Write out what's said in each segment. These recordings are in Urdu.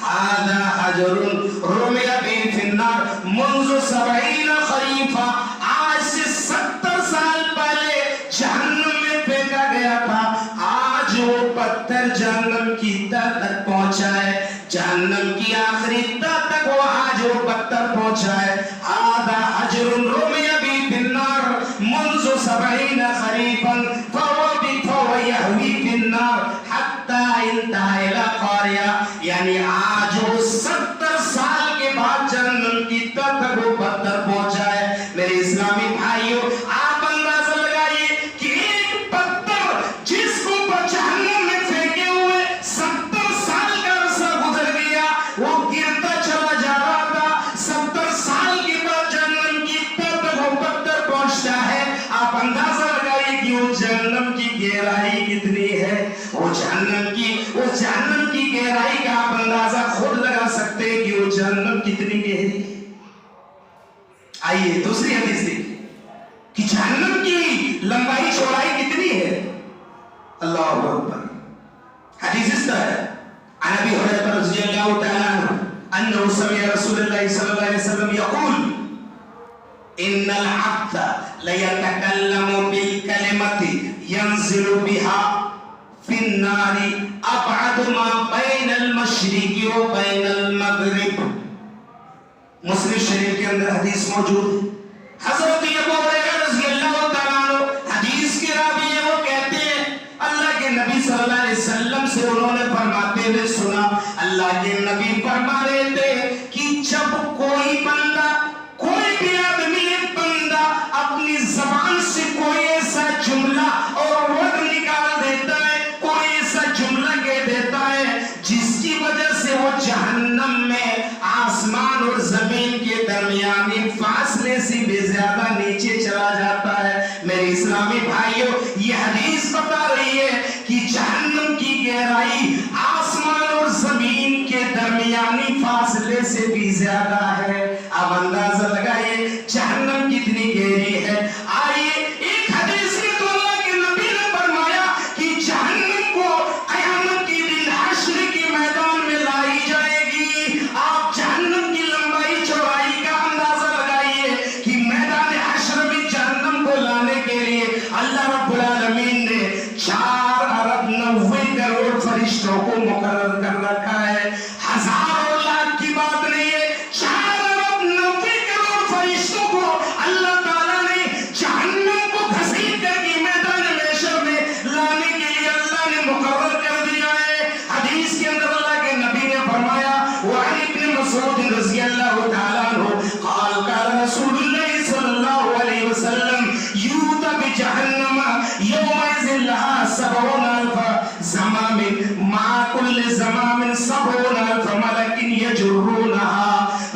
هذا حجر رمي به في النار منذ 70 خریفہ، آج سے 70 سال پہلے جہنم میں پھینکا گیا تھا، آج وہ پتھر جہنم کی تہ تک پہنچا ہے، جہنم کی آخری تہ تک وہ آج وہ پتھر پہنچا ہے۔ هذا حجر رمي به في النار منذ 70 خریفا فهو يهوي في النار حتى انتهى الى قارئة، یعنی آج وہ 70 سال کے بعد جہنم کی تہ تک وہ پتھر پہنچا ہے۔ میرے اسلامی بھائیوں، آپ اندازہ لگائیے کہ ایک پتھر جس کو جہنم میں پھینکے ہوئے 70 سال کا عرصہ گزر گیا، وہ گرتا چلا جا رہا تھا، 70 سال کے بعد جہنم کی تہ تک وہ پتھر پہنچتا ہے۔ آپ اندازہ لگائیے کہ وہ جہنم کی گہرائی کتنی ہے، وہ جہنم کی گہرائی کا آپ اندازہ خود لگا سکتے ہیں کہ وہ جہنم کتنی گہری ہے۔ آئیے دوسری حدیث دیکھیں کہ جہنم کی لمبائی چوڑائی کتنی ہے۔ اللہ اکبر۔ حدیث اس طرح ہے، عن ابی ہریرہ رضی اللہ تعالی عنہ انه سمع رسول اللہ صلی اللہ علیہ وسلم یقول ان العبد لیتکلم بالکلمة ينزل بها في النار ابعد ما بین المشرق و بین المغرب۔ مسلم شریف کے اندر حدیث موجود ہے۔ حضرت ابو ہریرہ رضی اللہ تعالیٰ عنہ حدیث کے راوی ہیں، وہ کہتے ہیں اللہ کے نبی صلی اللہ علیہ وسلم سے انہوں نے فرماتے ہوئے سنا، اللہ کے نبی فرما رہے تھے کہ جب کوئی بندہ، کوئی بھی آدمی، ایک بندہ اپنی زبان سے کوئی ایسا جملہ اور ورڈ نکال دیتا ہے، کوئی ایسا جملہ کہہ دیتا ہے جس کی وجہ سے وہ جہنم میں آسمان اور زمین کے درمیانی فاصلے سے بھی زیادہ نیچے چلا جاتا ہے۔ میرے اسلامی بھائیوں، یہ حدیث بتا رہی ہے کہ جہنم کی گہرائی آسمان اور زمین کے درمیانی فاصلے سے بھی زیادہ ہے۔ اب اندازہ لگائیے جہنم کتنی گہری ہے۔ آئیے ایک حدیث میں تو اللہ کے نبی نے فرمایا کہ جہنم کو قیامت کے دن حشر کے میدان میں لائی جائے گی۔ آپ جہنم کی لمبائی چوڑائی کا اندازہ لگائیے کہ میدان حشر میں جہنم کو لانے کے لیے اللہ رب العالمین نے 4.90 کروڑ فرشتوں کو مقرر کر رکھا ہے۔ ہزاروں لاکھ کی بات نہیں ہے، 4.90 کروڑ فرشتوں کو اللہ تعالیٰ نے جہنم کو گھسیٹ کر کے میدان محشر میں لانے کے لیے اللہ نے مقرر کر دیا ہے۔ حدیث کے اندر اللہ کے نبی نے فرمایا، وعن ابن مسعود رضی اللہ تعالیٰ عنہ قال قال رسول اللہ صلی اللہ علیہ وسلم یوت بجہنم یومئذ لها 70,000 زمام مع كل زمام 70,000 ملک یجرونها۔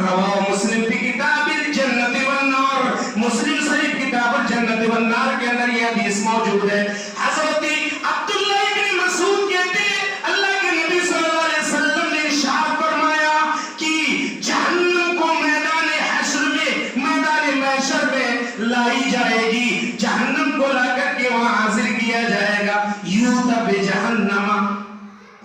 رواہ مسلم فی کتاب الجنت والنار، مسلم شریف کتاب الجنت والنار کے اندر یہ حدیث موجود ہے۔ حضرت عبداللہ ابن مسعود کہتے ہیں اللہ کے نبی صلی اللہ علیہ وسلم نے ارشاد فرمایا کہ جہنم کو میدان حشر میں، میدان محشر میں لائی جائے گی، جہنم کو لا کر کے وہاں حاضر کیا جائے گا۔ یوتا بجہنم،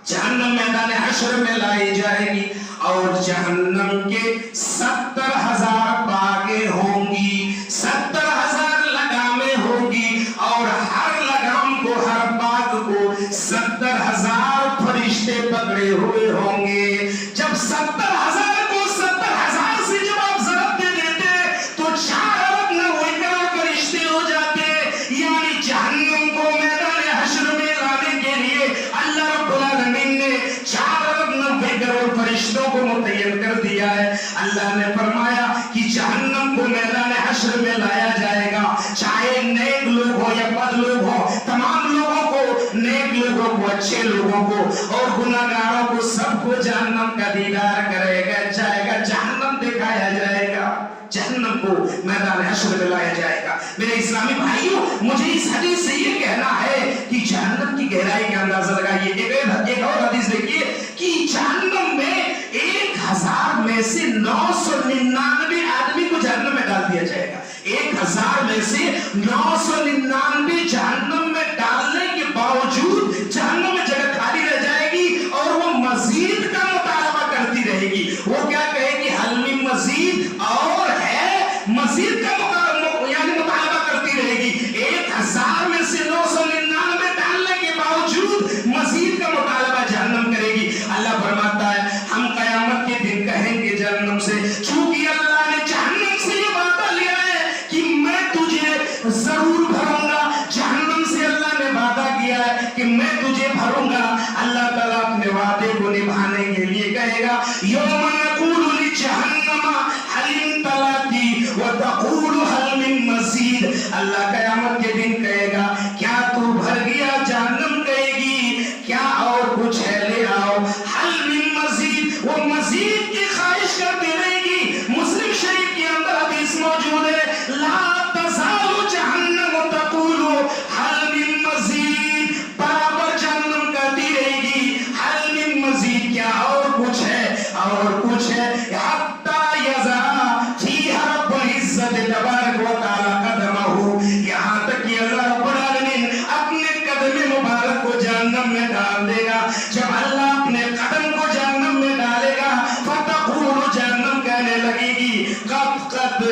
جہنم میدان حشر میں لائی جائے گی اور جہنم کے 70,000 باغیں ہوں گی، 70,000 لگامیں ہوں گی، اور ہر لگام کو، ہر باغ کو 70,000 فرشتے پکڑے ہوئے ہوں گے۔ جب 70,000 کو 70,000 سے جب آپ ضرب دے دیتے تو 4.90 کروڑ فرشتے ہو جاتے، یعنی جہنم کو میدان حشر میں لانے کے لیے اللہ رب العالمین نے 4.90 کروڑ فرشتوں کو متعین کر دیا ہے۔ اللہ نے فرمایا کہ جہنم کو میدان حشر میں لایا جائے گا، چاہے نیک لوگ ہو یا بد لوگ ہو، تمام لوگوں کو، نیک لوگوں کو، اچھے لوگوں کو اور گناہگاروں کو، سب کو جہنم کا دیدار کرے گا، جائے گا، جہنم دکھایا جائے گا، جہنم کو میدان حشر میں لایا جائے گا۔ میرے اسلامی بھائیوں، مجھے اس حدیث سے یہ کہنا ہے کہ جہنم کی گہرائی کا اندازہ لگائیے۔ ایک اور حدیث دیکھیے کہ جہنم میں 1,000 میں سے 999 آدمی کو جہنم میں ڈال دیا جائے گا۔ 1,000 میں سے 999 جہنم میں ڈالنے کے باوجود جہنم میں جگہ خالی رہ جائے گی اور وہ مزید کا مطالبہ کرتی مزید کا یعنی مطالبہ کرتی رہے گی. 1000 میں سے 999 ڈالنے کے باوجود مزید کا مطالبہ جہنم کرے گی. اللہ فرماتا ہے ہم قیامت کے دن کہیں گے جہنم سے, چونکہ اللہ نے جہنم سے یہ وعدہ لیا ہے کہ میں تجھے ضرور بھروں گا. جہنم سے اللہ نے وعدہ کیا ہے کہ میں تجھے بھروں گا. اللہ تعالیٰ اپنے وعدے کو نبھانے کے لیے کہے گا یوم نقول لجہنم هل امتلأت وتقول هل من مزید. اللہ قیامت کے دن کہے گا کیا تو بھر گیا؟ جہنم کہے گی کیا اور کچھ ہے لے آؤ. هل من مزید, وہ مزید کی خواہش کرتی رہے گی. مسلم شریف کے اندر حدیث موجود ہے لا تزال جہنم تقول هل من مزید, برابر جہنم کہتی رہے گی هل من مزید, کیا اور کچھ ہے اور کچھ ہے. حتی یضع فیہا رب العزت تبارک و تعالی قدمہ, یہاں تک کہ اللہ رب العالمین اپنے قدم مبارک کو جہنم میں ڈال دے گا. جب اللہ اپنے قدم کو جہنم میں ڈالے گا فتقول, جہنم کہنے لگے گی قد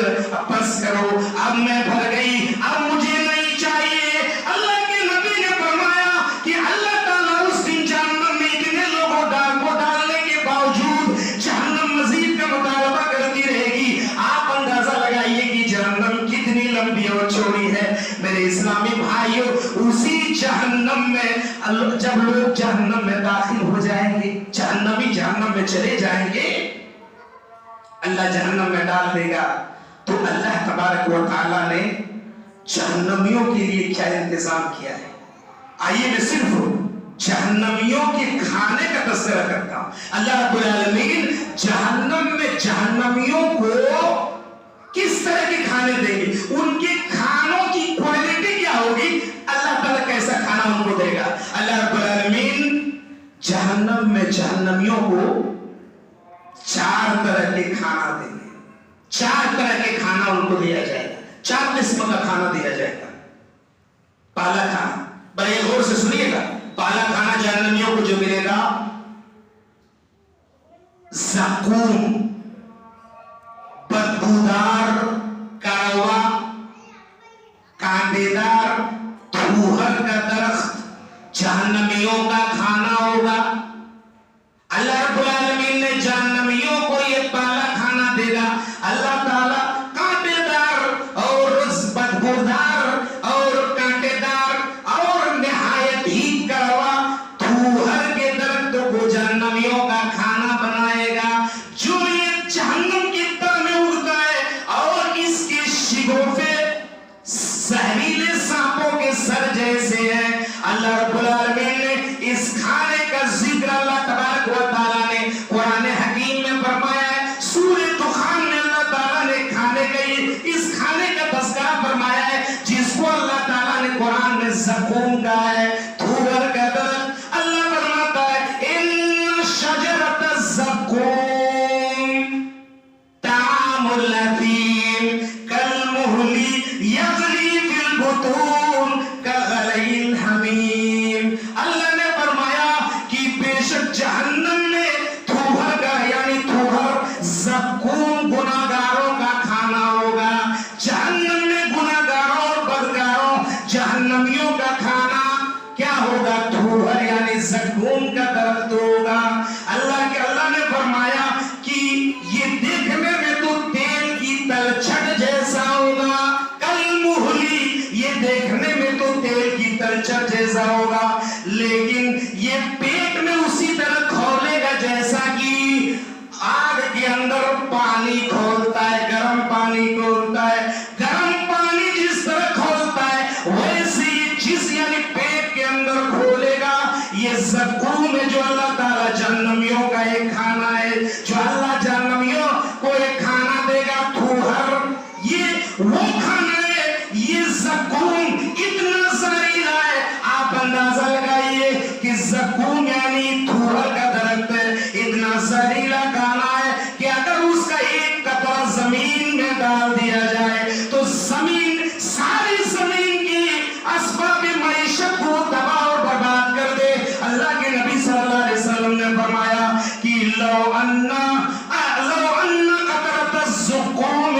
بس کرو, اب میں بھر گئی, اب مجھے نہیں چاہیے. اللہ کے نبی نے فرمایا کہ اللہ تعالیٰ اس دن جہنم میں اتنے لوگوں کو ڈالنے کے باوجود جہنم مزید کا مطالبہ کرتی رہے گی. آپ اندازہ لگائیے کہ جہنم کتنی لمبی اور چوڑی ہے. میرے اسلامی بھائیوں, اسی جہنم میں جب لوگ جہنم میں داخل ہو جائیں گے, جہنمی جہنم میں چلے جائیں گے, اللہ جہنم میں ڈال دے گا, تو اللہ تبارک و تعالیٰ نے جہنمیوں کے لیے کیا انتظام کیا ہے. آئیے میں صرف جہنمیوں کے کھانے کا تذکرہ کرتا ہوں. اللہ رب العالمین جہنم میں جہنمیوں کو کس طرح کے کھانے دیں گے, ان کے کھانوں کی کوالٹی کیا ہوگی, اللہ تعالیٰ کیسا کھانا ان کو دے گا. اللہ رب العالمین جہنم میں جہنمیوں کو 4 طرح کے کھانا دیں گے. 4 طرح کے کھانا ان کو دیا جائے گا, 4 قسم کا کھانا دیا جائے گا. پہلا کھانا, بڑے غور سے سنیے گا, پہلا کھانا جہنمیوں کو جو ملے گا زقوم, بدبودار, کڑوا, کانٹے دار, دھوہر کا درخت جہنمیوں کا کھانا ہوگا. اللہ رب العالمین نے جہنمیوں کو یہ پہلا کھانا دے گا. اللہ تعالیٰ کانٹے دار اور بدبودار اور کانٹے دار اور نہایت ہی کڑوا دھوہر کے درخت کو جہنمیوں کا کھانا بنائے گا, جو یہ جہنم کی تہ میں اگتا ہے اور اس کے شگوفے زہریلے سانپوں کے سر جیسے ہیں. اللہ رب العالمین نے اس کھانے کا ذکر اللہ تبارک و تعالیٰ نے قرآن حکیم میں فرمایا ہے. سورہ دخان میں اللہ تعالیٰ نے کھانے کا اس کھانے کا تذکرہ فرمایا ہے جس کو اللہ تعالیٰ نے قرآن میں زقوم کہا ہے, دھوہر کا درخت. اللہ فرماتا ہے ان شجرۃ الزقوم طعام الاثیم کالمہل یغلی فی البطون کغلی الحمیم. اللہ نے فرمایا کہ بے شک جہنم میں دھوہر کا یعنی دھوہر زقوم گناہگاروں کا کھانا ہوگا. جہنم میں گناہگاروں اور بدکاروں جہنمیوں کا کھانا کیا ہوگا, دھوہر یعنی زقوم کا درخت ہوگا. اللہ نے فرمایا کہ یہ دیکھنے میں تو تیل کی تلچھٹ جیسا ہوگا, کالمہلی, یہ دیکھنے میں تو تیل کی تلچھٹ جیسا ہوگا, لیکن یہ پیٹ میں اسی طرح کھولے گا جیسا کہ آگ کے اندر پانی کھولتا ہے, گرم پانی کھولتا ہے. گرم پانی جس طرح کھولتا ہے ویسے یہ جس یعنی پیٹ کے اندر کھولے گا. یہ زقوم ہے جو اللہ تعالیٰ جہنمیوں کا ایک کھانا ہے, جو اللہ جہنمیوں کو ایک کھانا دے گا. دھوہر یہ وہ کھانا ہے, یہ زقوم اتنا زہریلا ہے. آپ اندازہ لگائیے کہ زقوم یعنی دھوہر کا درخت ہے, اتنا زہریلا کھانا ہے کہ اگر اس کا ایک قطرہ زمین میں ڈال دیا جائے تو زمین, ساری زمین کی اسباب معیشت کو تباہ اور برباد کر دے. اللہ کے نبی صلی اللہ علیہ وسلم نے فرمایا کہ لو ان قطرۃ الزقوم